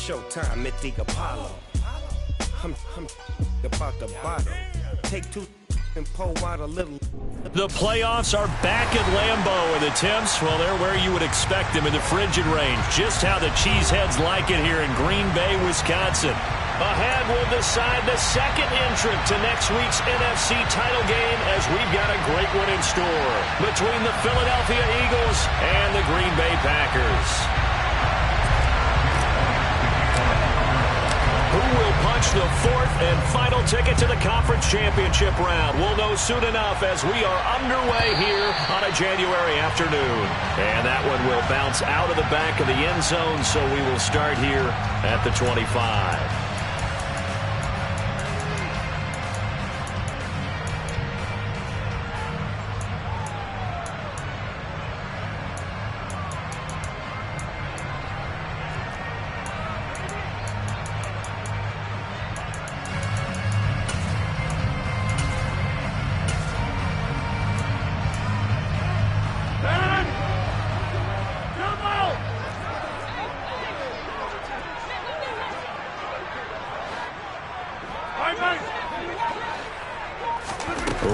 showtime at the Apollo. I'm about the bottom. Take two and pour out a little. The playoffs are back at Lambeau, and the temps, well, they're where you would expect them in the frigid range. Just how the Cheeseheads like it here in Green Bay, Wisconsin. Ahead will decide the second entrant to next week's NFC title game, as we've got a great one in store between the Philadelphia Eagles and the Green Bay Packers. Who will punch the fourth and final ticket to the conference championship round? We'll know soon enough as we are underway here on a January afternoon. And that one will bounce out of the back of the end zone, so we will start here at the 25.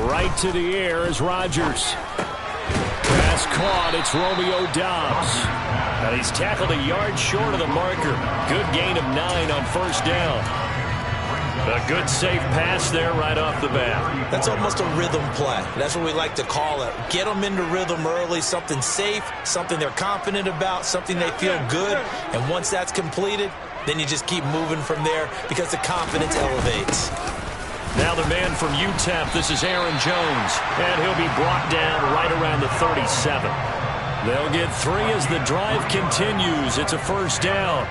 Right to the air is Rodgers. Pass caught. It's Romeo Doubs. And he's tackled a yard short of the marker. Good gain of 9 on first down. A good safe pass there right off the bat. That's almost a rhythm play. That's what we like to call it. Get them into rhythm early, something safe, something they're confident about, something they feel good. And once that's completed, then you just keep moving from there because the confidence elevates. Now the man from UTEP, this is Aaron Jones, and he'll be brought down right around the 37. They'll get 3 as the drive continues. It's a first down.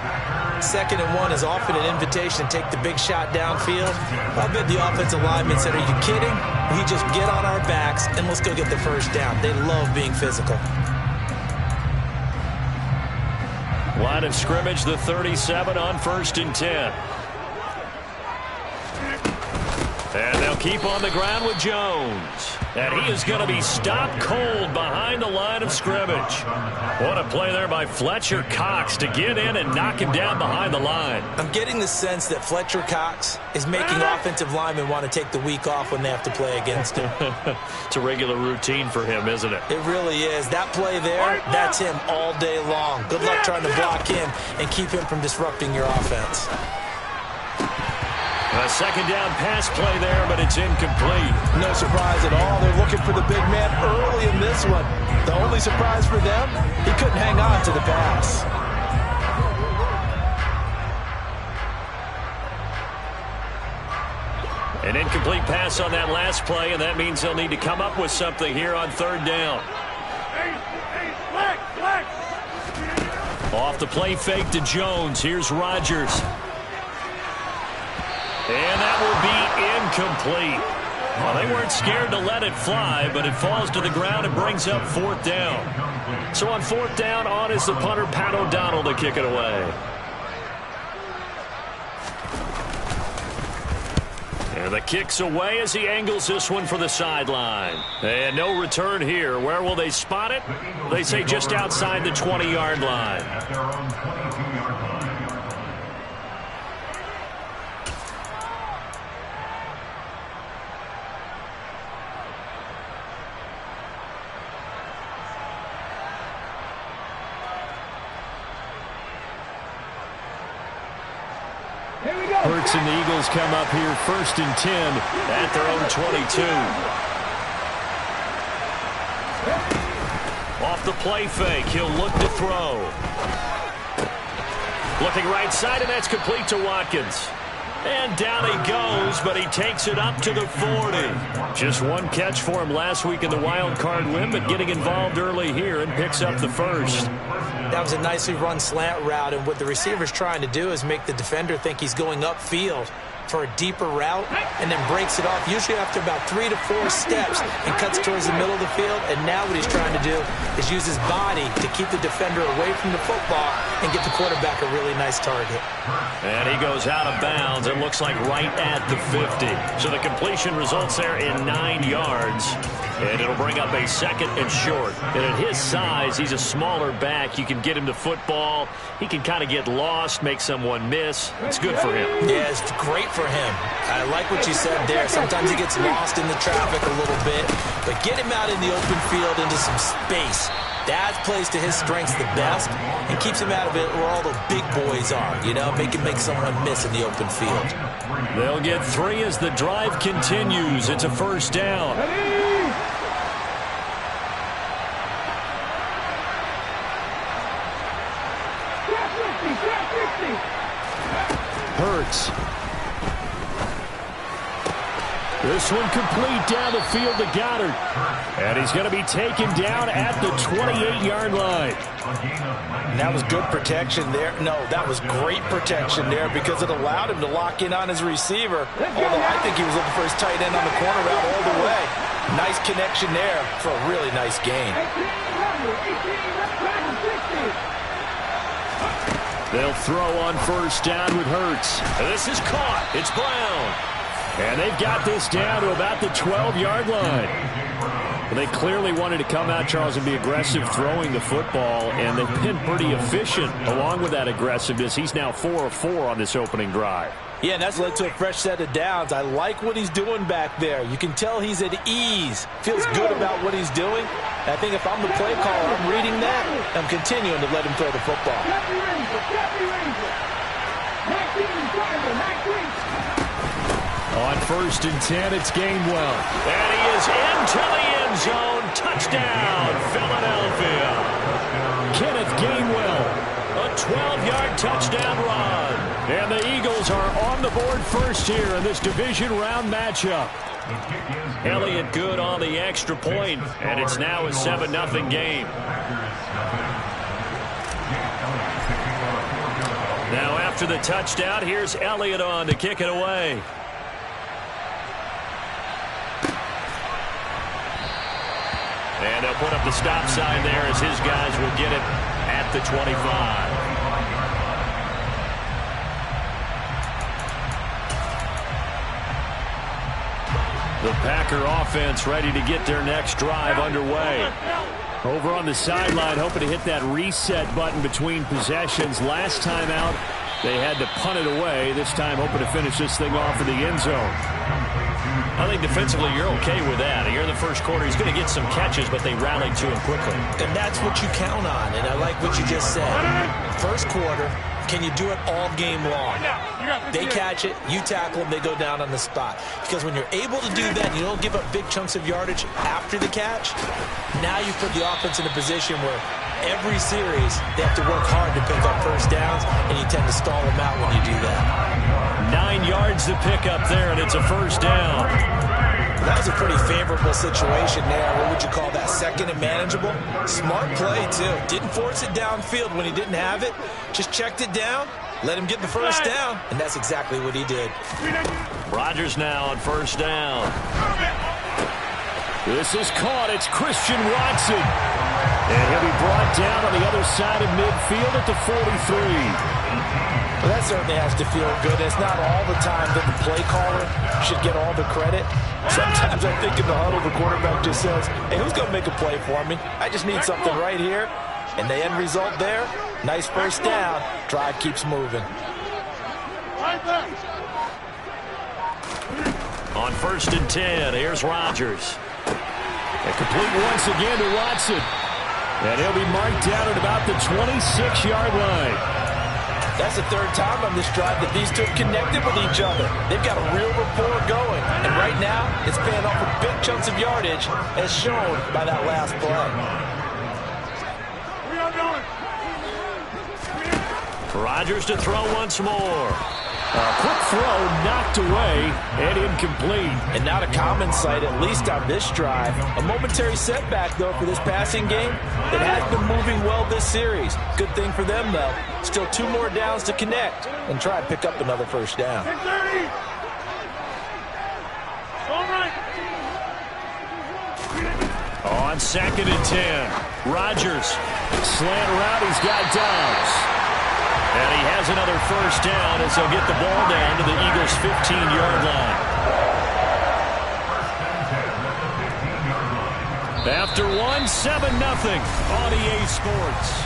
2nd and 1 is often an invitation to take the big shot downfield. I bet the offensive lineman said, are you kidding? We just get on our backs and let's go get the first down. They love being physical. Line of scrimmage, the 37 on 1st and 10. And they'll keep on the ground with Jones. And he is going to be stopped cold behind the line of scrimmage. What a play there by Fletcher Cox to get in and knock him down behind the line. I'm getting the sense that Fletcher Cox is making offensive linemen want to take the week off when they have to play against him. It's a regular routine for him, isn't it? It really is. That play there, that's him all day long. Good luck trying to block him and keep him from disrupting your offense. A second down pass play there, but it's incomplete. No surprise at all. They're looking for the big man early in this one. The only surprise for them, he couldn't hang on to the pass. An incomplete pass on that last play, and that means they'll need to come up with something here on 3rd down. Off the play fake to Jones. Here's Rodgers. And that will be incomplete. Well, they weren't scared to let it fly, but it falls to the ground and brings up 4th down. So on 4th down, on is the punter, Pat O'Donnell, to kick it away. And the kick's away as he angles this one for the sideline. And no return here. Where will they spot it? They say just outside the 20-yard line. Hurts and the Eagles come up here 1st and 10 at their own 22. Off the play fake, he'll look to throw. Looking right side, and that's complete to Watkins. And down he goes, but he takes it up to the 40. Just one catch for him last week in the wild card win, but getting involved early here and picks up the first. That was a nicely run slant route, and what the receiver's trying to do is make the defender think he's going upfield for a deeper route and then breaks it off, usually after about 3 to 4 steps, and cuts towards the middle of the field. And now what he's trying to do is use his body to keep the defender away from the football and get the quarterback a really nice target. And he goes out of bounds. It looks like right at the 50. So the completion results there in 9 yards. And it'll bring up a 2nd and short. And at his size, he's a smaller back. You can get him to football. He can kind of get lost, make someone miss. It's good for him. Yeah, it's great for him. I like what you said there. Sometimes he gets lost in the traffic a little bit. But get him out in the open field into some space. That plays to his strengths the best and keeps him out of it where all the big boys are, you know, make someone miss in the open field. They'll get 3 as the drive continues. It's a 1st down. Hurts. This one complete down the field to Goddard. And he's going to be taken down at the 28-yard line. And that was good protection there. No, that was great protection there because it allowed him to lock in on his receiver. Although I think he was looking for his tight end on the corner route all the way. Nice connection there for a really nice gain. They'll throw on 1st down with Hurts. And this is caught. It's Brown. And they've got this down to about the 12-yard line. Well, they clearly wanted to come out, Charles, and be aggressive throwing the football, and they've been pretty efficient along with that aggressiveness. He's now 4 of 4 on this opening drive. Yeah, and that's led to a fresh set of downs. I like what he's doing back there. You can tell he's at ease. Feels good about what he's doing. I think if I'm the play caller, I'm reading that. I'm continuing to let him throw the football. On 1st and 10, it's Gainwell. And he is into the end zone. Touchdown, Philadelphia. Kenneth Gainwell, a 12-yard touchdown run. And the Eagles are on the board first here in this division round matchup. Elliott good on the extra point, and it's now a 7-0 game. Now after the touchdown, here's Elliott on to kick it away. And they'll put up the stop sign there as his guys will get it at the 25. The Packer offense ready to get their next drive underway. Over on the sideline, hoping to hit that reset button between possessions. Last time out, they had to punt it away. This time, hoping to finish this thing off in the end zone. I think defensively you're okay with that. Here in the first quarter, he's going to get some catches, but they rallied to him quickly. And that's what you count on, and I like what you just said. First quarter, can you do it all game long? They catch it, you tackle them, they go down on the spot. Because when you're able to do that, you don't give up big chunks of yardage after the catch, now you put the offense in a position where every series they have to work hard to pick up first downs, and you tend to stall them out when you do that. 9 yards to pick up there, and it's a 1st down. That was a pretty favorable situation there. What would you call that? 2nd and manageable? Smart play, too. Didn't force it downfield when he didn't have it. Just checked it down, let him get the first down, and that's exactly what he did. Rodgers now on 1st down. This is caught. It's Christian Watson. And he'll be brought down on the other side of midfield at the 43. Well, that certainly has to feel good. It's not all the time that the play caller should get all the credit. Sometimes I think in the huddle, the quarterback just says, hey, who's going to make a play for me? I just need something right here. And the end result there, nice first down. Drive keeps moving. On 1st and 10, here's Rodgers. A complete once again to Watson. And he'll be marked down at about the 26-yard line. That's the 3rd time on this drive that these two have connected with each other. They've got a real rapport going. And right now, it's paying off with big chunks of yardage, as shown by that last play. Rodgers to throw once more. A quick throw knocked away and incomplete. And not a common sight, at least on this drive. A momentary setback, though, for this passing game that has been moving well this series. Good thing for them, though. Still 2 more downs to connect and try and pick up another first down. On 2nd and 10, Rodgers. Slant route, he's got Dobbs. And he has another first down as he'll get the ball down to the Eagles' 15-yard line. After one, 7-0 on EA Sports.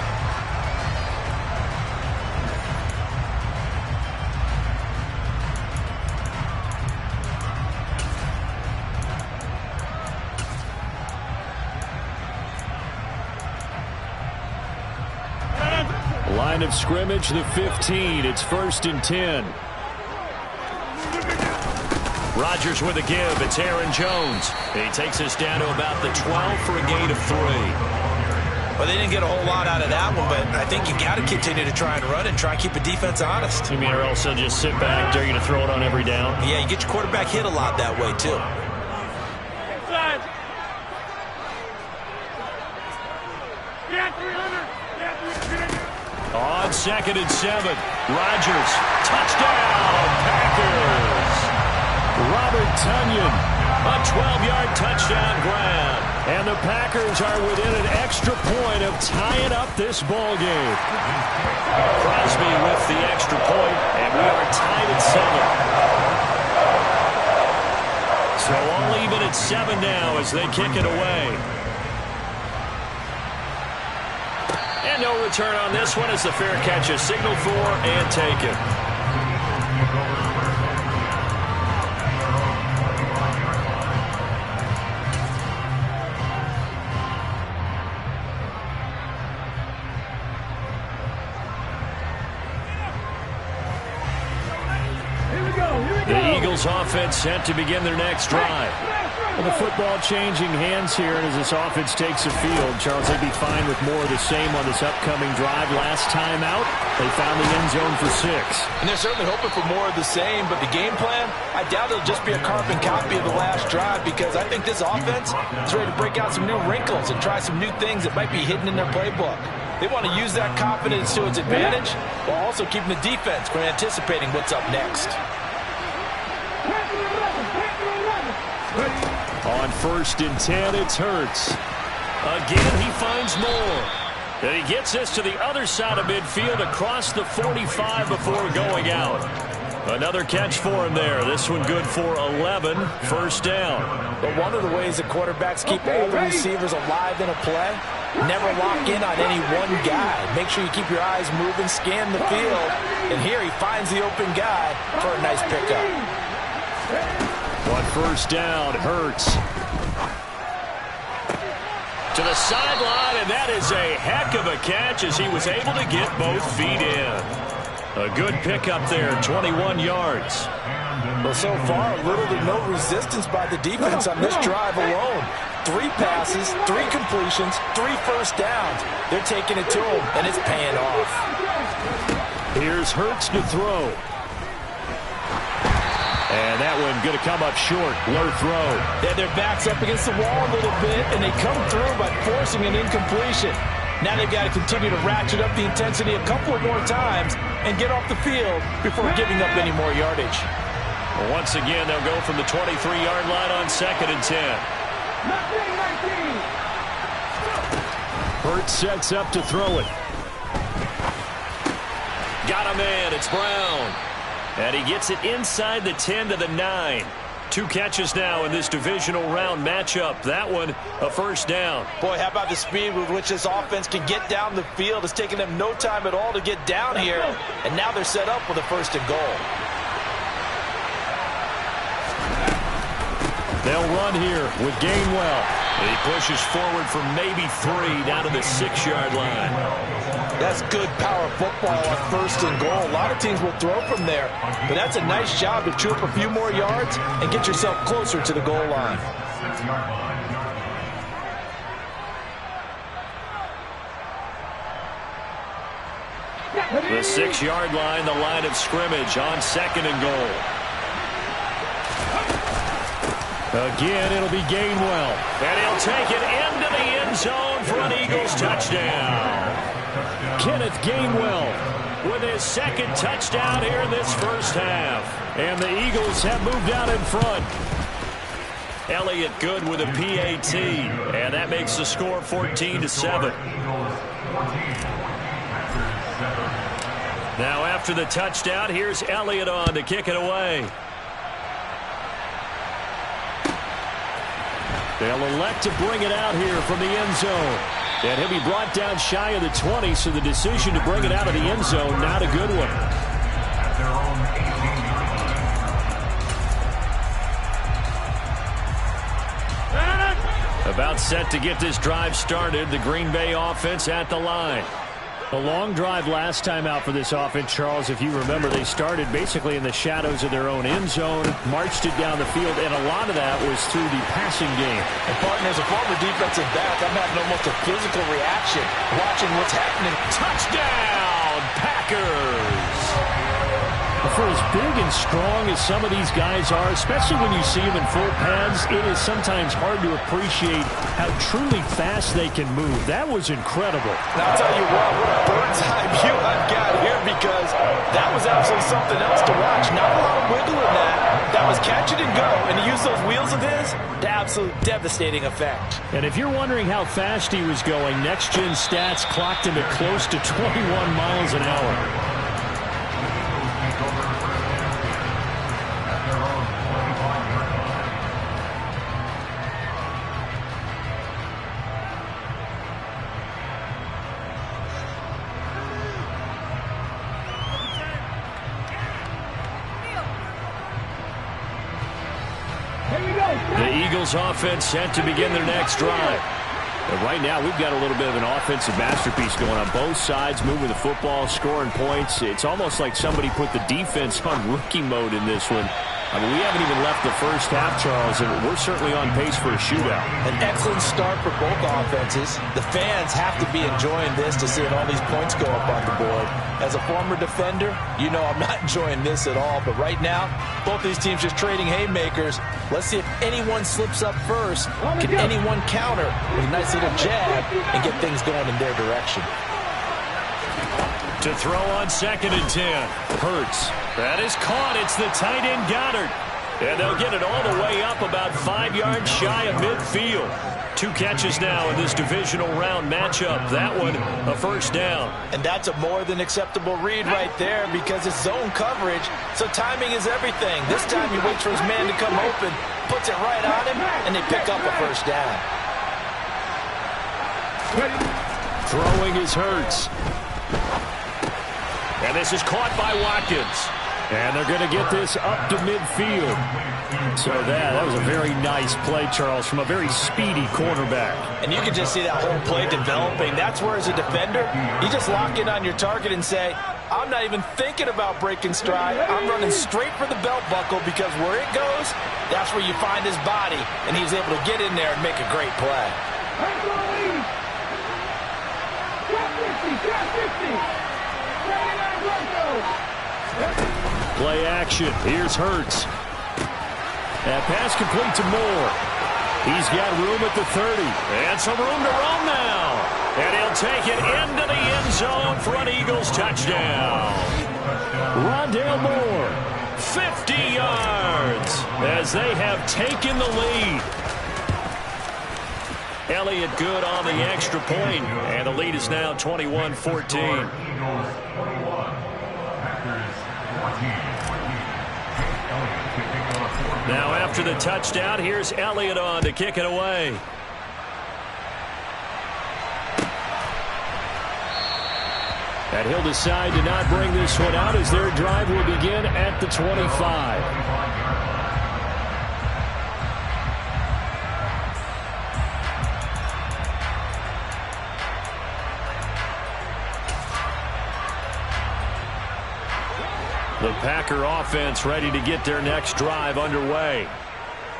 Line of scrimmage, the 15. It's 1st and 10. Rodgers with a give. It's Aaron Jones. He takes us down to about the 12 for a gain of 3. Well, they didn't get a whole lot out of that one, but I think you got to continue to try and run and try and keep the defense honest. You mean or else they'll just sit back, dare you to throw it on every down? Yeah, you get your quarterback hit a lot that way, too. On 2nd and 7, Rodgers, touchdown, Packers. Robert Tonyan, a 12-yard touchdown grab. And the Packers are within an extra point of tying up this ball game. Crosby with the extra point, and we are tied at 7. So all even at 7 now as they kick it away. And no return on this one as the fair catch is signaled for and taken. The Eagles offense set to begin their next drive. Well, the football changing hands here, and as this offense takes the field, Charles, they'd be fine with more of the same on this upcoming drive. Last time out, they found the end zone for 6. And they're certainly hoping for more of the same, but the game plan, I doubt it'll just be a carbon copy of the last drive, because I think this offense is ready to break out some new wrinkles and try some new things that might be hidden in their playbook. They want to use that confidence to its advantage while also keeping the defense from anticipating what's up next. On 1st and 10, it's Hurts. Again, he finds more. And he gets this to the other side of midfield across the 45 before going out. Another catch for him there. This one good for 11. 1st down. But one of the ways that quarterbacks keep all the receivers alive in a play, never lock in on any one guy. Make sure you keep your eyes moving, scan the field. And here he finds the open guy for a nice pickup. On 1st down, Hurts. To the sideline, and that is a heck of a catch as he was able to get both feet in. A good pickup there, 21 yards. Well, so far, little to no resistance by the defense on this drive alone. 3 passes, 3 completions, 3 first downs. They're taking it to him, and it's paying off. Here's Hurts to throw. And that one going to come up short. Low throw. They had their backs up against the wall a little bit, and they come through by forcing an incompletion. Now they've got to continue to ratchet up the intensity a couple of more times and get off the field before giving up any more yardage. Well, once again, they'll go from the 23-yard line on 2nd and 10. Hurts sets up to throw it. Got a man. It's Brown. And he gets it inside the 10 to the 9. 2 catches now in this divisional round matchup. That one, a 1st down. Boy, how about the speed with which this offense can get down the field? It's taken them no time at all to get down here. And now they're set up with a 1st and goal. They'll run here with Gainwell. And he pushes forward for maybe 3 down to the 6-yard line. That's good power football on 1st and goal. A lot of teams will throw from there, but that's a nice job to chew up a few more yards and get yourself closer to the goal line. The 6-yard line, the line of scrimmage on 2nd and goal. Again, it'll be Gainwell. And he'll take it into the end zone for an Eagles touchdown. Kenneth Gainwell with his 2nd touchdown here in this 1st half. And the Eagles have moved out in front. Elliott good with a PAT. And that makes the score 14-7. Now after the touchdown, here's Elliott on to kick it away. They'll elect to bring it out here from the end zone. And he'll be brought down shy of the 20, so the decision to bring it out of the end zone, not a good one. About set to get this drive started. The Green Bay offense at the line. A long drive last time out for this offense, Charles. If you remember, they started basically in the shadows of their own end zone, marched it down the field, and a lot of that was through the passing game. And, partner, as a former defensive back, I'm having almost a physical reaction watching what's happening. Touchdown, Packers! For as big and strong as some of these guys are, especially when you see them in full pads, it is sometimes hard to appreciate how truly fast they can move. That was incredible. Now, I'll tell you what a bird's eye view I've got here, because that was absolutely something else to watch. Not a lot of wiggle in that. That was catch it and go, and he used those wheels of his to absolute devastating effect. And if you're wondering how fast he was going, next-gen stats clocked him at close to 21 miles an hour. The Eagles offense set to begin their next drive. And right now, we've got a little bit of an offensive masterpiece going on both sides, moving the football, scoring points. It's almost like somebody put the defense on rookie mode in this one. I mean, we haven't even left the first half, Charles, and we're certainly on pace for a shootout. An excellent start for both offenses. The fans have to be enjoying this to see all these points go up on the board. As a former defender, you know I'm not enjoying this at all. But right now, both these teams just trading haymakers. Let's see if anyone slips up first. Can anyone counter with a nice little jab and get things going in their direction? To throw on 2nd and 10. Hurts. That is caught. It's the tight end Goddard. And they'll get it all the way up about 5 yards shy of midfield. 2 catches now in this divisional round matchup. That one, a first down. And that's a more than acceptable read right there, because it's zone coverage, so timing is everything. This time he waits for his man to come open, puts it right on him, and they pick up a first down. Throwing is Hurts. And this is caught by Watkins. And they're going to get this up to midfield. So that was a very nice play, Charles, from a very speedy quarterback. And you can just see that whole play developing. That's where, as a defender, you just lock in on your target and say, I'm not even thinking about breaking stride. I'm running straight for the belt buckle, because where it goes, that's where you find his body. And he's able to get in there and make a great play. Play action. Here's Hurts. That pass complete to Moore. He's got room at the 30. And some room to roam now. And he'll take it into the end zone for an Eagles touchdown. Rondale Moore, 50 yards as they have taken the lead. Elliott good on the extra point, and the lead is now 21-14. Now after the touchdown, here's Elliott on to kick it away. And he'll decide to not bring this one out as their drive will begin at the 25. The Packer offense ready to get their next drive underway.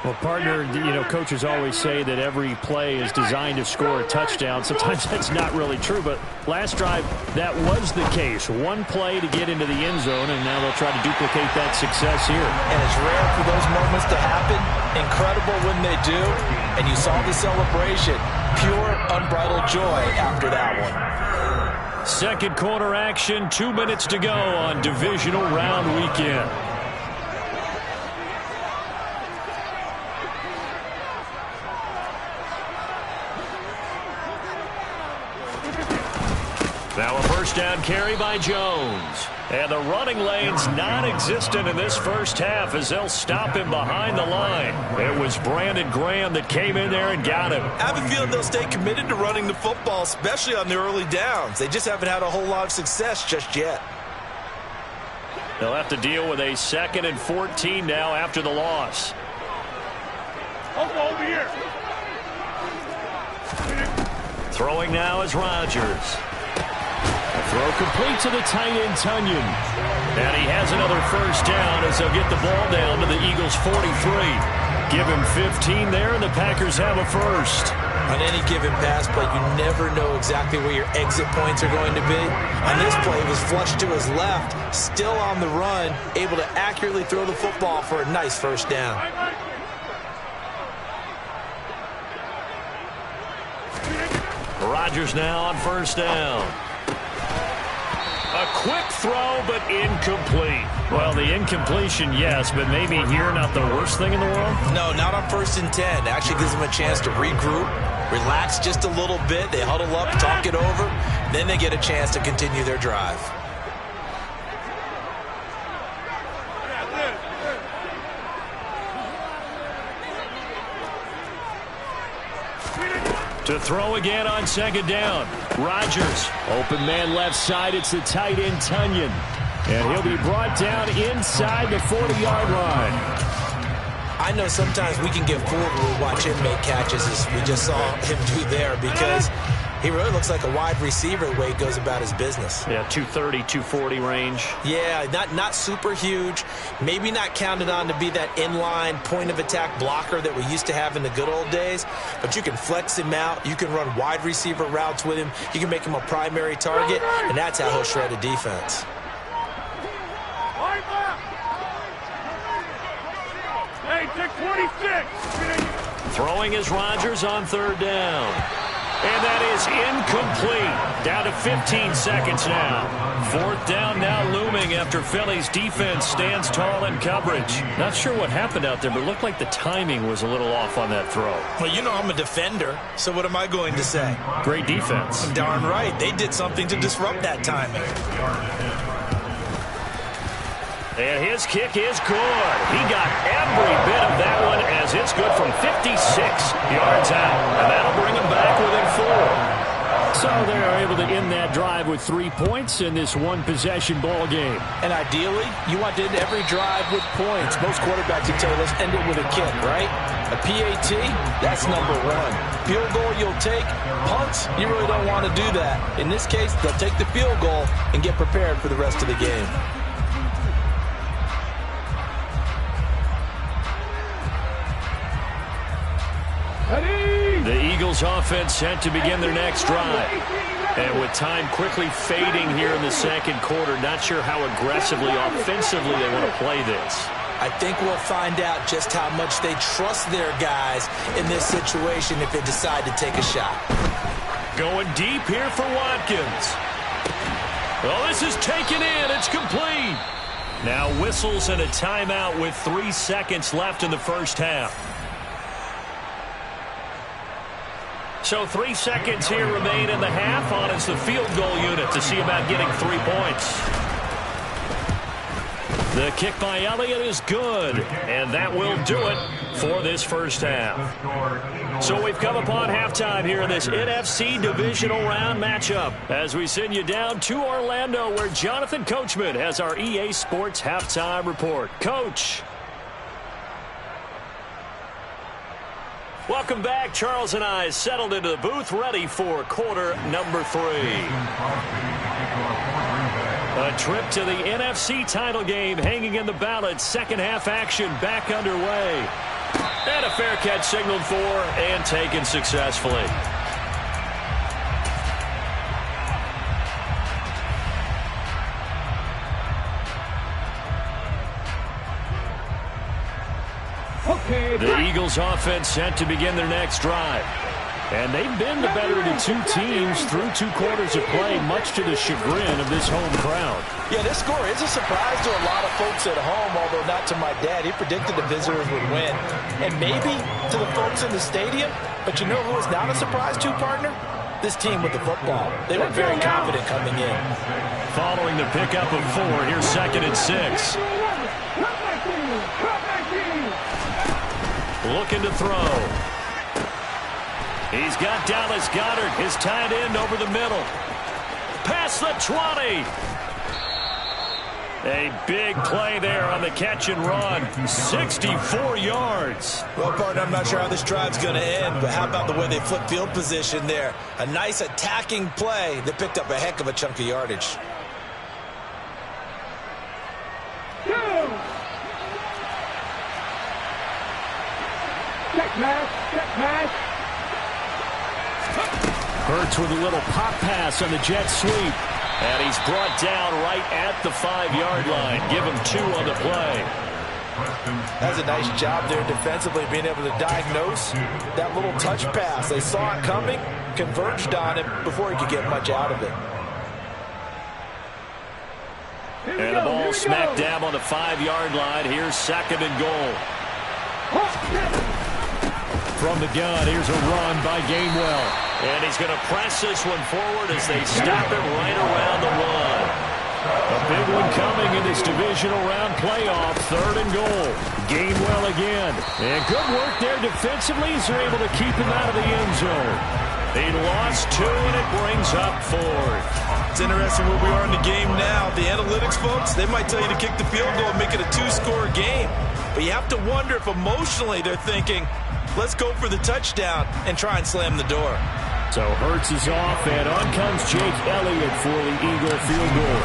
Well, partner, you know, coaches always say that every play is designed to score a touchdown. Sometimes that's not really true, but last drive, that was the case. One play to get into the end zone, and now they'll try to duplicate that success here. And it's rare for those moments to happen. Incredible when they do. And you saw the celebration. Pure, unbridled joy after that one. Second quarter action, 2 minutes to go on divisional round weekend. Now a first down carry by Jones. And the running lane's non-existent in this first half as they'll stop him behind the line. It was Brandon Graham that came in there and got him. I have a feeling they'll stay committed to running the football, especially on the early downs. They just haven't had a whole lot of success just yet. They'll have to deal with a 2nd and 14 now after the loss. Over here. Throwing now is Rodgers. Throw complete to the tight end, Tunyon. And he has another first down as they'll get the ball down to the Eagles' 43. Give him 15 there, and the Packers have a first. On any given pass play, you never know exactly where your exit points are going to be. On this play, it was flushed to his left, still on the run, able to accurately throw the football for a nice first down. Rodgers now on first down. A quick throw, but incomplete. Well, the incompletion, yes, but maybe here not the worst thing in the world? No, not on 1st and 10. Actually gives them a chance to regroup, relax just a little bit. They huddle up, talk it over. Then they get a chance to continue their drive. To throw again on 2nd down. Rodgers, open man left side. It's the tight end, Tunyon. And he'll be brought down inside the 40-yard line. I know sometimes we can get fooled when we watch him make catches, as we just saw him do there, because he really looks like a wide receiver the way he goes about his business. Yeah, 230, 240 range. Yeah, not super huge. Maybe not counted on to be that inline point-of-attack blocker that we used to have in the good old days, but you can flex him out. You can run wide receiver routes with him. You can make him a primary target, and that's how he'll shred a defense. Hey, take 26. Throwing is Rodgers on 3rd down. And that is incomplete. Down to 15 seconds now. 4th down now looming after Philly's defense stands tall in coverage. Not sure what happened out there, but it looked like the timing was a little off on that throw. Well, you know I'm a defender, so what am I going to say? Great defense. Darn right. They did something to disrupt that timing. And his kick is good. He got every bit of that one as it's good from 56 yards out. And that'll bring him back within 4. So they are able to end that drive with 3 points in this one-possession ball game. And ideally, you want to end every drive with points. Most quarterbacks would tell you, let's end it with a kick, right? A PAT, that's number 1. Field goal you'll take. Punts, you really don't want to do that. In this case, they'll take the field goal and get prepared for the rest of the game. The Eagles offense set to begin their next drive. And with time quickly fading here in the 2nd quarter, not sure how aggressively, offensively they want to play this. I think we'll find out just how much they trust their guys in this situation if they decide to take a shot. Going deep here for Watkins. Well, this is taken in. It's complete. Now whistles and a timeout with 3 seconds left in the first half. So 3 seconds here remain in the half. On is the field goal unit to see about getting 3 points. The kick by Elliott is good, and that will do it for this first half. So we've come upon halftime here in this NFC Divisional Round matchup as we send you down to Orlando where Jonathan Coachman has our EA Sports Halftime Report. Coach. Welcome back. Charles and I settled into the booth ready for quarter number 3. A trip to the NFC title game hanging in the balance. Second half action back underway. And a fair catch signaled for and taken successfully. The Eagles offense set to begin their next drive. And they've been the better of the 2 teams through 2 quarters of play, much to the chagrin of this home crowd. Yeah, this score is a surprise to a lot of folks at home, although not to my dad. He predicted the visitors would win. And maybe to the folks in the stadium, but you know who is not a surprise to, partner? this team with the football. They were very confident coming in. Following the pickup of 4, here's 2nd and 6. Looking to throw. He's got Dallas Goedert, his tight end, over the middle. Past the 20. A big play there on the catch and run. 64 yards. Well, partner, I'm not sure how this drive's going to end, but how about the way they flip field position there? A nice attacking play that picked up a heck of a chunk of yardage. Check pass. Hurts with a little pop pass on the jet sweep. And he's brought down right at the 5-yard line. Give him 2 on the play. That's a nice job there defensively, being able to diagnose that little touch pass. They saw it coming, converged on him before he could get much out of it. And the ball smack dab on the 5-yard line. Here's 2nd and goal. From the gun, here's a run by Gainwell. And he's going to press this one forward as they stop it right around the 1. A big one coming in this divisional round playoff. 3rd and goal. Gainwell again. And good work there defensively as they're able to keep him out of the end zone. They lost 2, and it brings up 4th. It's interesting where we are in the game now. The analytics folks, they might tell you to kick the field goal and make it a 2-score game. But you have to wonder if emotionally they're thinking, let's go for the touchdown and try and slam the door. So Hurts is off, and on comes Jake Elliott for the Eagle field goal.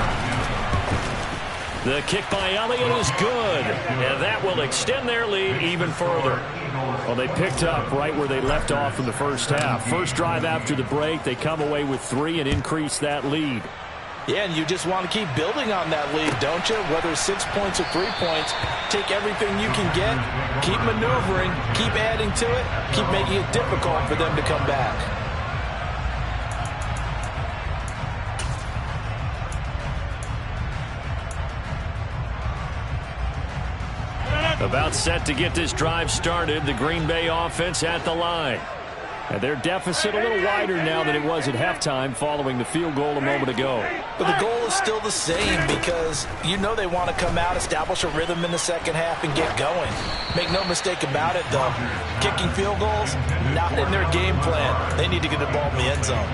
The kick by Elliott is good, and that will extend their lead even further. Well, they picked up right where they left off in the first half. First drive after the break, they come away with 3 and increase that lead. Yeah, and you just want to keep building on that lead, don't you? Whether it's 6 points or 3 points, take everything you can get, keep maneuvering, keep adding to it, keep making it difficult for them to come back. About set to get this drive started, the Green Bay offense at the line. And their deficit a little wider now than it was at halftime following the field goal a moment ago. But the goal is still the same because you know they want to come out, establish a rhythm in the second half, and get going. Make no mistake about it, though. Kicking field goals, not in their game plan. They need to get the ball in the end zone.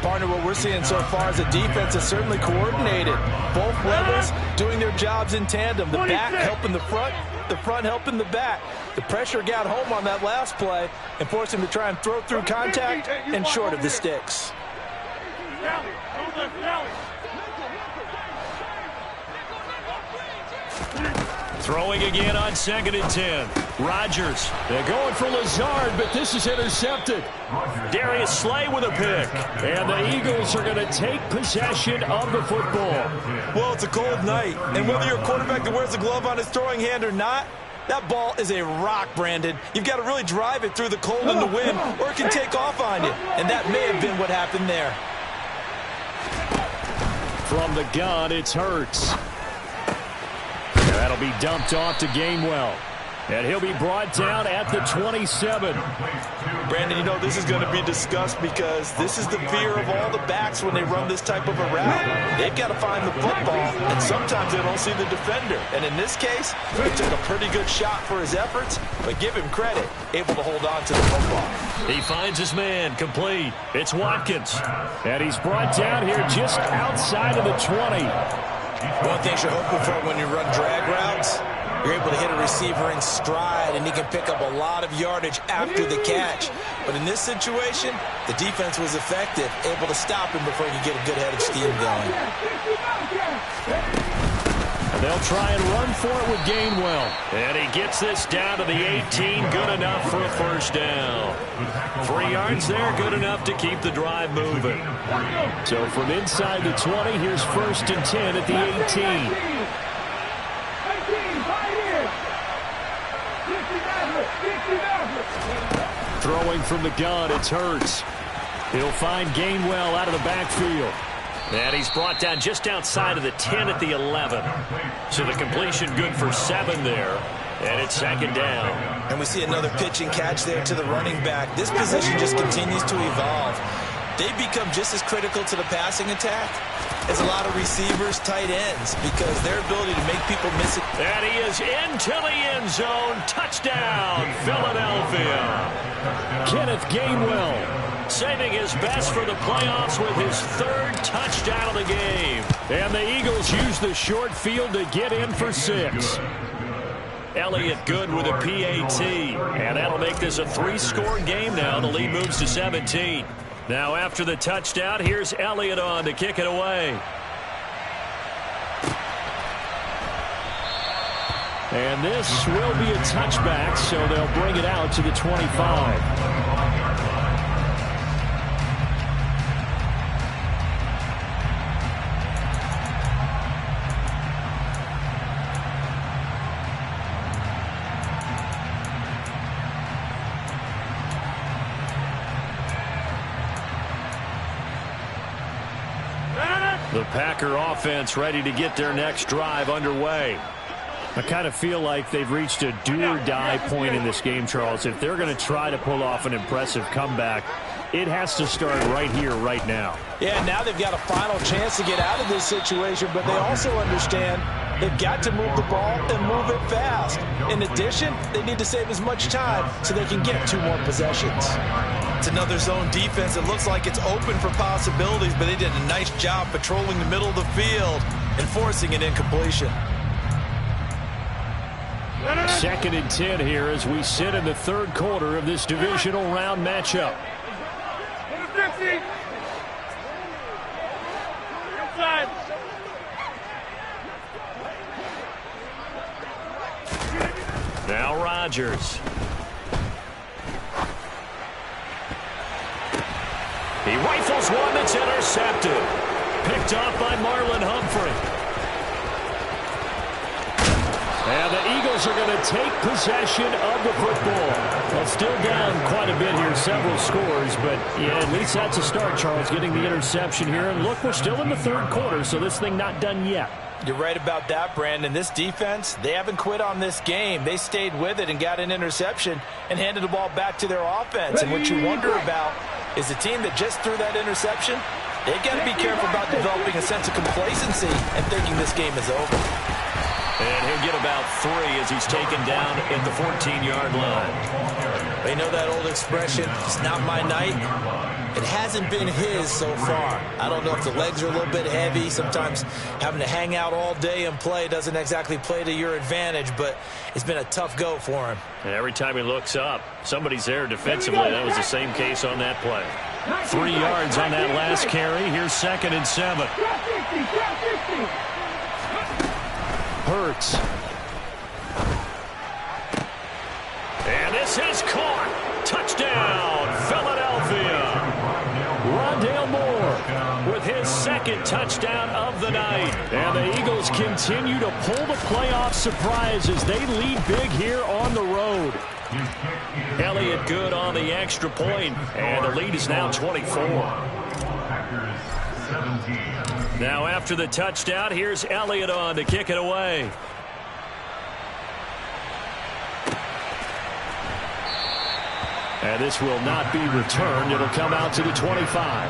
Partner, what we're seeing so far is the defense is certainly coordinated. Both levels doing their jobs in tandem. The back helping the front helping the back. The pressure got home on that last play and forced him to try and throw through contact and short of the sticks. Throwing again on 2nd and 10. Rodgers. They're going for Lazard, but this is intercepted. Darius Slay with a pick. And the Eagles are going to take possession of the football. Well, it's a cold night, and whether you're a quarterback that wears a glove on his throwing hand or not, that ball is a rock, Brandon. You've got to really drive it through the cold and the wind, or it can take off on you. And that may have been what happened there. From the gun, it's Hurts. That'll be dumped off to Gainwell. And he'll be brought down at the 27. Brandon, you know, this is going to be discussed because this is the fear of all the backs when they run this type of a route. They've got to find the football, and sometimes they don't see the defender. And in this case, he took a pretty good shot for his efforts, but give him credit, able to hold on to the football. He finds his man, complete. It's Watkins. And he's brought down here just outside of the 20. One thing you're hoping for when you run drag routes, you're able to hit a receiver in stride, and he can pick up a lot of yardage after the catch. But in this situation, the defense was effective, able to stop him before he could get a good head of steam going. And they'll try and run for it with Gainwell. And he gets this down to the 18, good enough for a first down. 3 yards there, good enough to keep the drive moving. So from inside the 20, here's 1st and 10 at the 18. Throwing from the gun, it's Hurts. He'll find Gainwell out of the backfield. And he's brought down just outside of the 10 at the 11. So the completion good for 7 there. And it's 2nd down. And we see another pitch and catch there to the running back. This position just continues to evolve. they become just as critical to the passing attack as a lot of receivers, tight ends, because their ability to make people miss it. And he is into the end zone. Touchdown, Philadelphia. Kenneth Gainwell saving his best for the playoffs with his third touchdown of the game. And the Eagles use the short field to get in for 6. Elliott good with a PAT. And that'll make this a 3-score game now. The lead moves to 17. Now after the touchdown, here's Elliott on to kick it away. And this will be a touchback, so they'll bring it out to the 25. The Packer offense ready to get their next drive underway. I kind of feel like they've reached a do-or-die point in this game, Charles. If they're going to try to pull off an impressive comeback, it has to start right here, right now. Yeah, now they've got a final chance to get out of this situation, but they also understand they've got to move the ball and move it fast. In addition, they need to save as much time so they can get 2 more possessions. It's another zone defense. It looks like it's open for possibilities, but they did a nice job patrolling the middle of the field and forcing an incompletion. 2nd and 10 here as we sit in the 3rd quarter of this divisional round matchup. Now Rodgers. He rifles one that's intercepted. Picked off by Marlon Humphrey. And the Eagles are going to take possession of the football. Well, still down quite a bit here, several scores, but yeah, at least that's a start, Charles, getting the interception here. And look, we're still in the 3rd quarter, so this thing not done yet. You're right about that, Brandon. This defense, they haven't quit on this game. They stayed with it and got an interception and handed the ball back to their offense. And what you wonder about is the team that just threw that interception, they've got to be careful about developing a sense of complacency and thinking this game is over. And he'll get about 3 as he's taken down at the 14-yard line. They know that old expression, it's not my night. It hasn't been his so far. I don't know if the legs are a little bit heavy. Sometimes having to hang out all day and play doesn't exactly play to your advantage, but it's been a tough go for him. And every time he looks up, somebody's there defensively. That was the same case on that play. 3 yards on that last carry. Here's 2nd and 7. Hurts. And this is caught. Touchdown, Philadelphia. Rondale Moore with his 2nd touchdown of the night. And the Eagles continue to pull the playoff surprise as they lead big here on the road. Elliott good on the extra point, and the lead is now 24. Now after the touchdown, here's Elliott on to kick it away. And this will not be returned. It'll come out to the 25.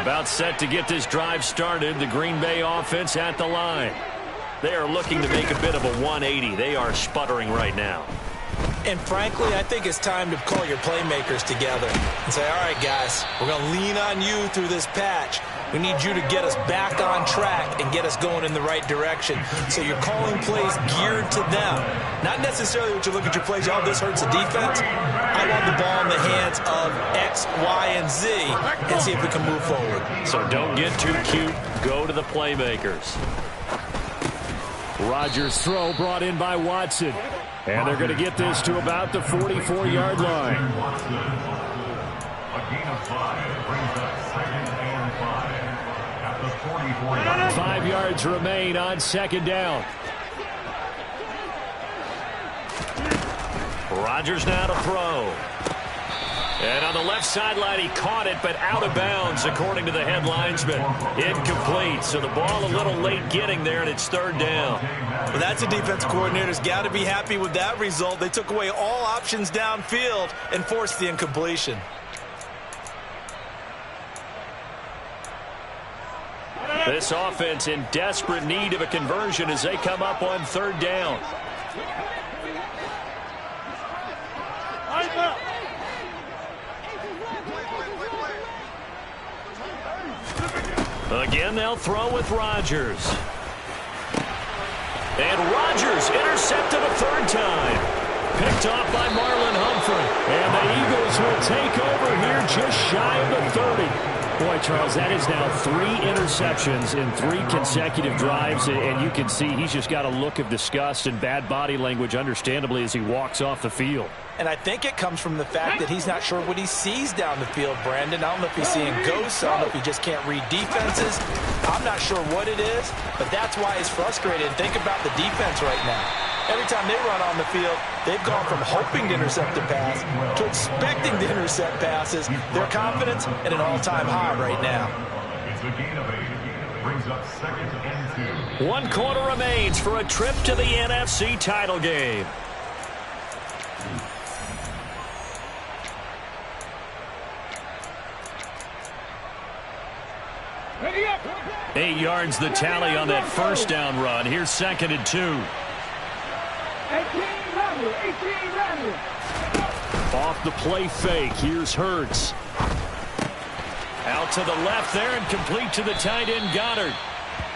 About set to get this drive started. The Green Bay offense at the line. They are looking to make a bit of a 180. They are sputtering right now. And frankly, I think it's time to call your playmakers together and say, all right, guys, we're going to lean on you through this patch. We need you to get us back on track and get us going in the right direction. So you're calling plays geared to them. Not necessarily what you look at your plays, oh, this hurts the defense. I want the ball in the hands of X, Y, and Z and see if we can move forward. So don't get too cute. Go to the playmakers. Rodgers' throw brought in by Watson. And they're going to get this to about the 44-yard line. A gain of 5 brings up 2nd and 5 at the 44-yard line. 5 yards remain on 2nd down. Rodgers now to throw. And on the left sideline, he caught it, but out of bounds, according to the head linesman. Incomplete, so the ball a little late getting there, and it's third down. Well, that's a defense coordinator's got to be happy with that result. They took away all options downfield and forced the incompletion. This offense in desperate need of a conversion as they come up on third down. Again, they'll throw with Rodgers. And Rodgers intercepted a third time. Picked off by Marlon Humphrey. And the Eagles will take over here just shy of the 30. Boy, Charles, that is now 3 interceptions in 3 consecutive drives, and you can see he's just got a look of disgust and bad body language, understandably, as he walks off the field. And I think it comes from the fact that he's not sure what he sees down the field, Brandon. I don't know if he's seeing ghosts. I don't know if he just can't read defenses. I'm not sure what it is, but that's why he's frustrated. Think about the defense right now. Every time they run on the field, they've gone from hoping to intercept a pass to expecting to intercept passes. Their confidence at an all-time high right now. It's a gain of 8. Brings up 2nd and 2. 1 quarter remains for a trip to the NFC title game. Ready up. 8 yards the tally on that first down run. Here's 2nd and 2. 18 running. Off the play fake. Here's Hurts. Out to the left there and complete to the tight end Goddard.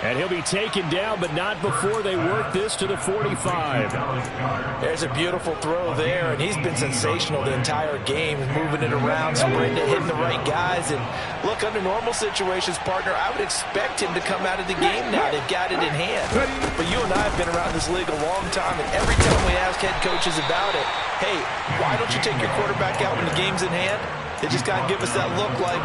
And he'll be taken down, but not before they work this to the 45. There's a beautiful throw there, and he's been sensational the entire game, moving it around, spreading it, hitting the right guys. And look, under normal situations, partner, I would expect him to come out of the game now. They've got it in hand. But you and I have been around this league a long time, and every time we ask head coaches about it, hey, why don't you take your quarterback out when the game's in hand? They just got to give us that look like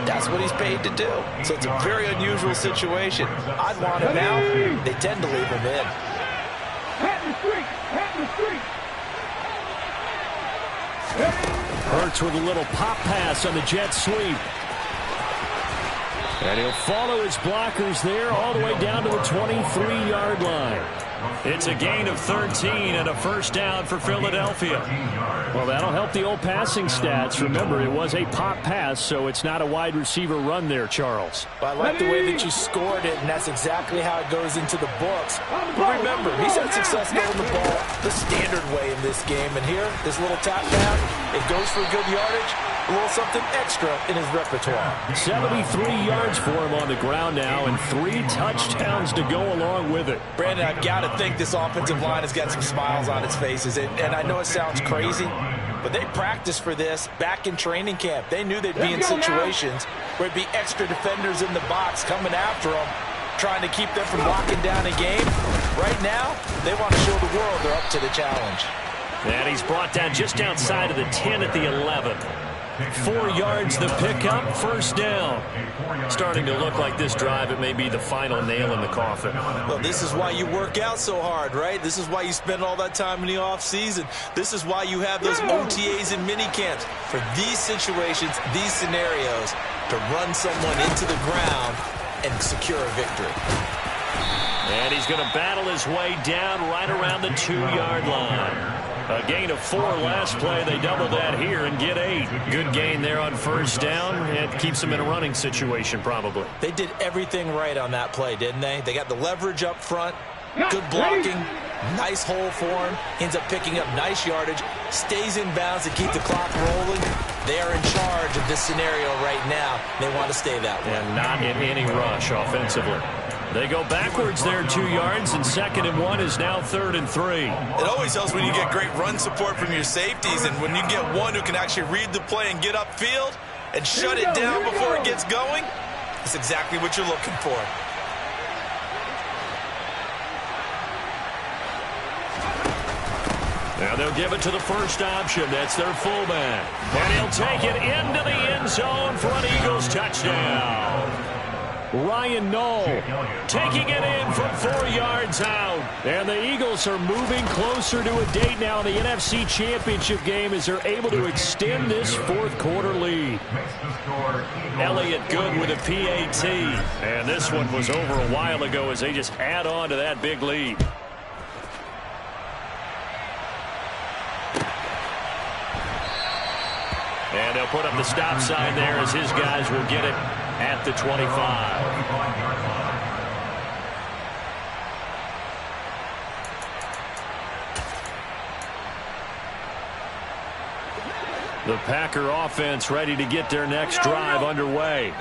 that's what he's paid to do. So it's a very unusual situation. I'd want him out. They tend to leave him in. Hurts with a little pop pass on the jet sweep. And he'll follow his blockers there all the way down to the 23-yard line. It's a gain of 13 and a first down for Philadelphia. Well, that'll help the old passing stats. Remember, it was a pop pass, so it's not a wide receiver run there, Charles. Well, I like the way that you scored it, and that's exactly how it goes into the books. But remember, he's had success getting the ball the standard way in this game. And here, this little tap down, it goes for good yardage. A little something extra in his repertoire. 73 yards for him on the ground now, and 3 touchdowns to go along with it. Brandon, I've got to think this offensive line has got some smiles on its faces. And I know it sounds crazy, but they practiced for this back in training camp. They knew they'd be in situations where it'd be extra defenders in the box coming after them, trying to keep them from locking down a game. Right now, they want to show the world they're up to the challenge. And he's brought down just outside of the 10 at the 11. 4 yards the pickup, first down. Starting to look like this drive, it may be the final nail in the coffin. Well, this is why you work out so hard, right? This is why you spend all that time in the offseason. This is why you have those OTAs and minicamps. For these situations, these scenarios, to run someone into the ground and secure a victory. And he's going to battle his way down right around the 2-yard line. A gain of 4 last play. They double that here and get 8. Good gain there on first down. It keeps them in a running situation probably. They did everything right on that play, didn't they? They got the leverage up front, good blocking, nice hole for him. Ends up picking up nice yardage, stays in bounds to keep the clock rolling. They are in charge of this scenario right now. They want to stay that way. And not in any rush offensively. They go backwards there 2 yards, and 2nd and 1 is now 3rd and 3. It always helps when you get great run support from your safeties, and when you get one who can actually read the play and get upfield and shut it down before it gets going, that's exactly what you're looking for. Now they'll give it to the first option. That's their fullback. And he'll take it into the end zone for an Eagles touchdown. Ryan Knoll taking it in from 4 yards out. And the Eagles are moving closer to a date now in the NFC Championship game as they're able to extend this fourth quarter lead. Elliott good with a PAT. And this one was over a while ago as they just add on to that big lead. And they'll put up the stop sign there as his guys will get it at the 25. The Packer offense ready to get their next drive underway.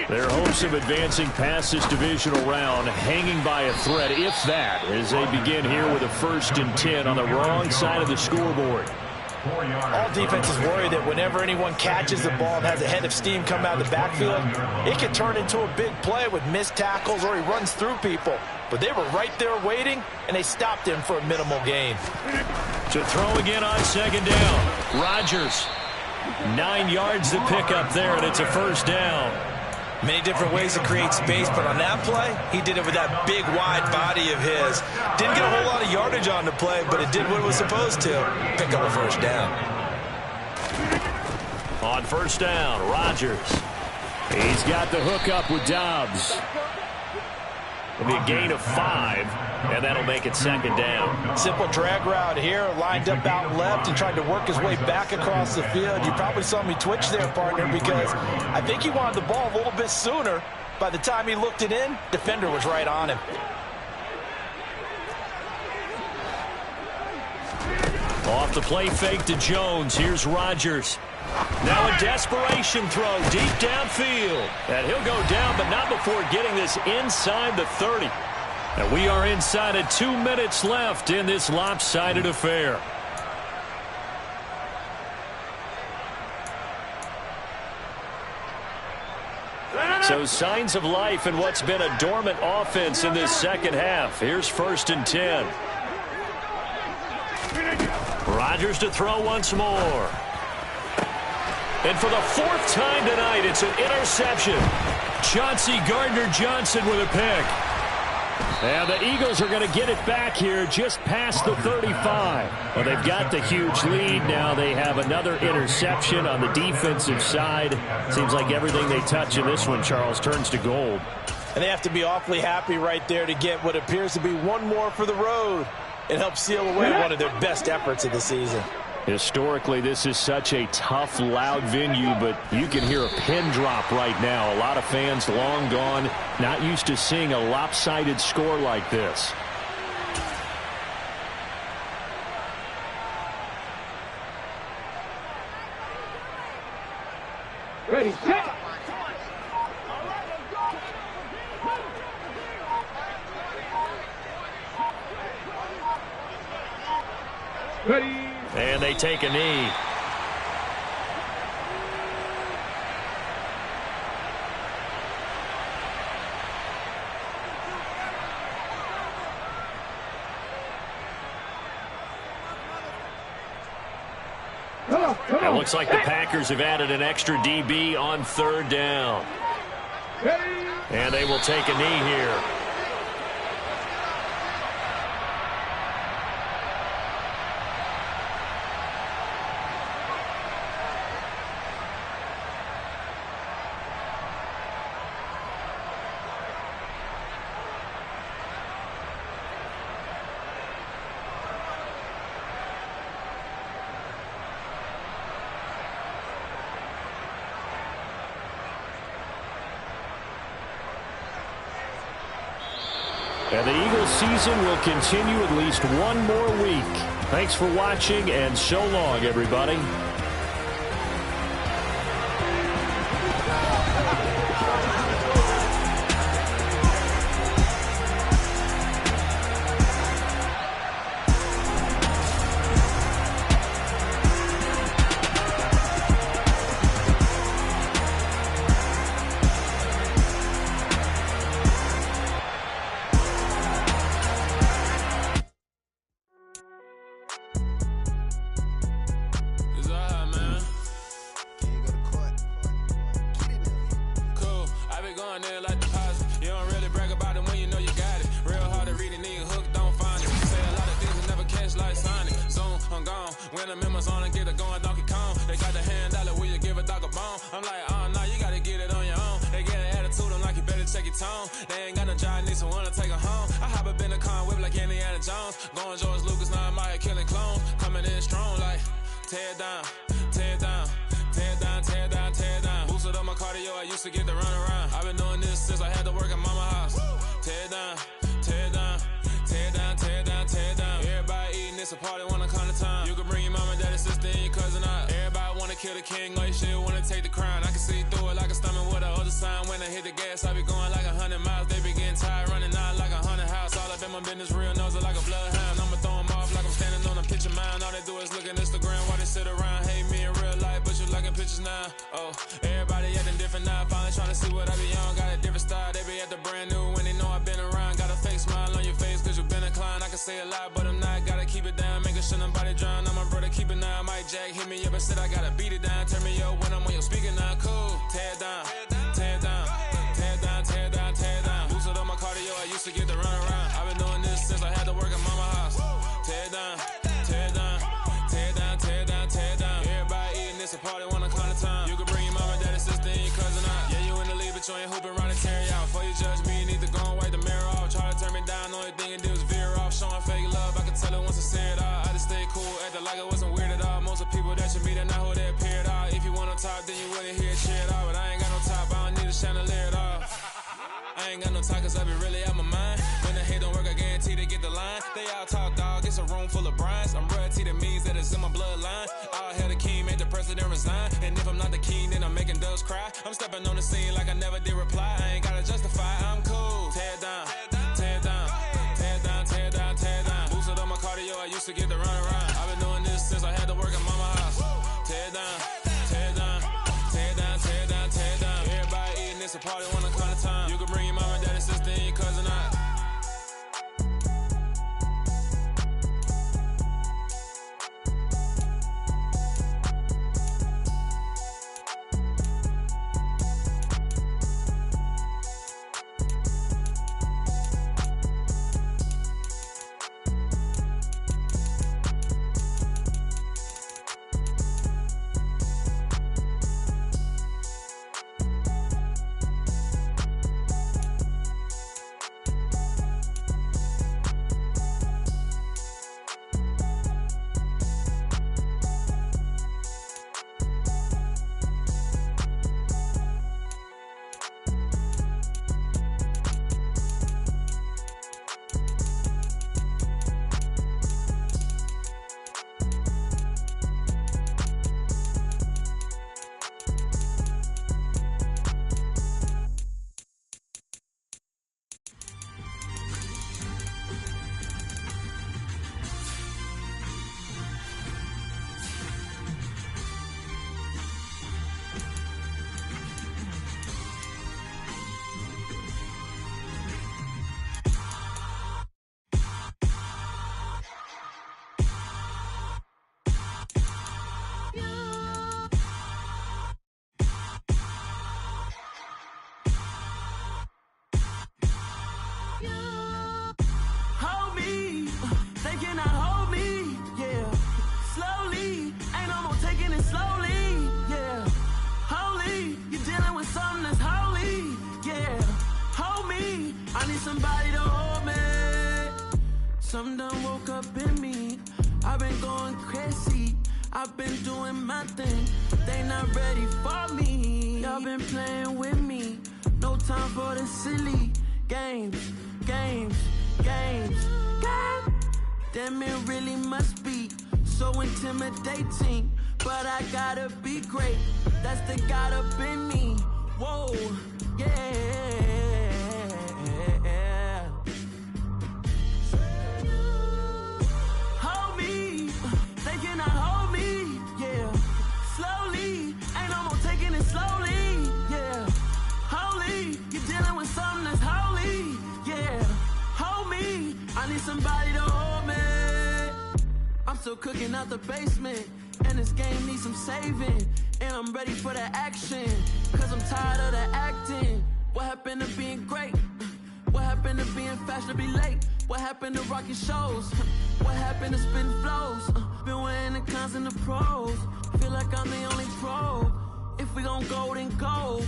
Their hopes of advancing past this divisional round hanging by a thread, if that, as they begin here with a 1st and 10 on the wrong side of the scoreboard. All defenses worry that whenever anyone catches the ball and has a head of steam come out of the backfield, it can turn into a big play with missed tackles or he runs through people. But they were right there waiting, and they stopped him for a minimal gain. To throw again on 2nd down. Rodgers, 9 yards to pick up there, and it's a 1st down. Many different ways to create space, but on that play, he did it with that big, wide body of his. Didn't get a whole lot of yardage on the play, but it did what it was supposed to. Pick up a 1st down. On 1st down, Rodgers. He's got the hook up with Dobbs. It'll be a gain of 5, and that'll make it 2nd down. Simple drag route here, lined up out left and tried to work his way back across the field. You probably saw me twitch there, partner, because I think he wanted the ball a little bit sooner. By the time he looked it in, defender was right on him. Off the play fake to Jones. Here's Rodgers. Now a desperation throw deep downfield. And he'll go down, but not before getting this inside the 30. And we are inside of 2 minutes left in this lopsided affair. So signs of life in what's been a dormant offense in this 2nd half. Here's 1st and 10. Rodgers to throw once more. And for the 4th time tonight, it's an interception. Chauncey Gardner-Johnson with a pick. And the Eagles are going to get it back here just past the 35. Well, they've got the huge lead. Now they have another interception on the defensive side. Seems like everything they touch in this one, Charles, turns to gold. And they have to be awfully happy right there to get what appears to be one more for the road. It helps seal away one of their best efforts of the season. Historically, this is such a tough, loud venue, but you can hear a pin drop right now. A lot of fans long gone, not used to seeing a lopsided score like this. Ready, set. Ready. And they take a knee. It looks like the Packers have added an extra DB on 3rd down. And they will take a knee here. And the Eagles season will continue at least one more week. Thanks for watching, and so long, everybody. tear it down, tear it down, tear it down, tear it down, tear it down. Boosted up my cardio, I used to get to run around. I've been doing this since I had to work at mama house. Tear it down, tear it down, tear it down, tear it down, tear it down. Everybody eating, it's a party, wanna come to time. You can bring your mom and daddy, sister, and your cousin out. Everybody wanna kill the king, or you shit wanna take the crown. I can see through it like a stomach with a other sign. When I hit the gas, I be going like 100 miles. They be getting tired, running out like 100 house. All up in my business, real nose like a bloodhound. I'ma throw them off like I'm standing on a picture mound. All they do is look at Instagram while they sit around. Hate me in real life, but you liking pictures now. Oh, everybody acting different now. Finally trying to see what I be on. Got a different style, they be at the brand new when they know I've been around. Got a fake smile on your face cause you been inclined. I can say a lot, but I'm not. Gotta keep it down, making sure nobody drown. I'm my brother, keep it now. Mike Jack hit me up and said I gotta beat it down. Turn me up when I'm on your speaker now. Cool, tear it down, tear it down, tear it down, tear it down, tear it down. Boosted up my cardio, I used to get to run around. I've been doing this since I had to work at mama house. Tear it down, tear it down, tear it down, tear it down, tear it down. Everybody eating, it's a party, wanna come to time. You can bring your mom and daddy, sister, and your cousin out. Yeah, you in the league, but you ain't hooping around and tear you out. Before you judge me, you need to go and wipe the mirror off. Try to turn me down, only thing you did was veer off. Showing fake love, I can tell it once I say it all. I just stay cool, acting like it wasn't weird at all. Most of the people that you meet are not who they appear at all. If you want on top, then you wouldn't hear cheer at all. But I ain't got no top, I don't need a chandelier at all. I ain't got no talk cause I be really out my mind. When the hate don't work, I guarantee they get the line. They all talk dog, it's a room full of brinds. I'm royalty, that means that it's in my bloodline. All hell the king, made the president resign. And if I'm not the king, then I'm making doves cry. I'm stepping on the scene like I never did reply. I ain't gotta justify, I'm cool. Tear it down, tear it down, tear it down, tear it down, tear it down. Boosted up my cardio, I used to get to run around. I've been doing this since I had to work at mama house. Tear it down, tear it down, tear it down, tear it down, tear it down. Everybody eating, it's a party, wanna come to time. You can bring your mom and daddy, sister, and your cousin out. Something done woke up in me. I've been going crazy. I've been doing my thing. They not ready for me. Y'all been playing with me. No time for the silly games, games, games, games. Damn, it really must be so intimidating. But I gotta be great. That's the God up in me. Whoa, yeah. Hold me, they cannot hold me, yeah. Slowly, ain't no more taking it slowly, yeah. Holy, you're dealing with something that's holy, yeah. Hold me, I need somebody to hold me. I'm still cooking out the basement, and this game needs some saving. And I'm ready for the action, cause I'm tired of the acting. What happened to being great? What happened to being fashionably late? What happened to rocking shows? What happened to spitting flows? Been wearing the cons and the pros. Feel like I'm the only pro. If we gon' go, then go.